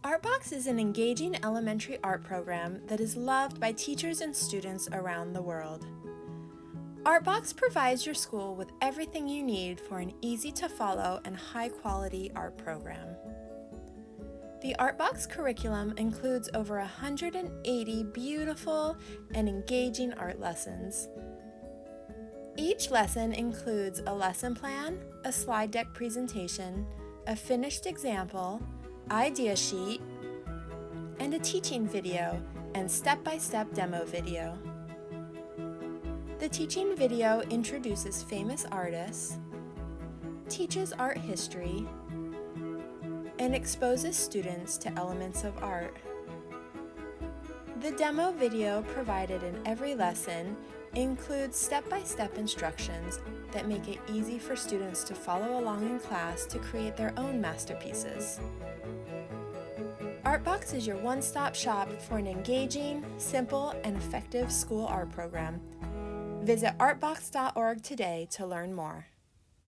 Artbx is an engaging elementary art program that is loved by teachers and students around the world. Artbx provides your school with everything you need for an easy-to-follow and high-quality art program. The Artbx curriculum includes over 180 beautiful and engaging art lessons. Each lesson includes a lesson plan, a slide deck presentation, a finished example, idea sheet, and a teaching video and step-by-step demo video. The teaching video introduces famous artists, teaches art history, and exposes students to elements of art. The demo video provided in every lesson includes step-by-step instructions that make it easy for students to follow along in class to create their own masterpieces. Artbx is your one-stop shop for an engaging, simple, and effective school art program. Visit artbx.org today to learn more.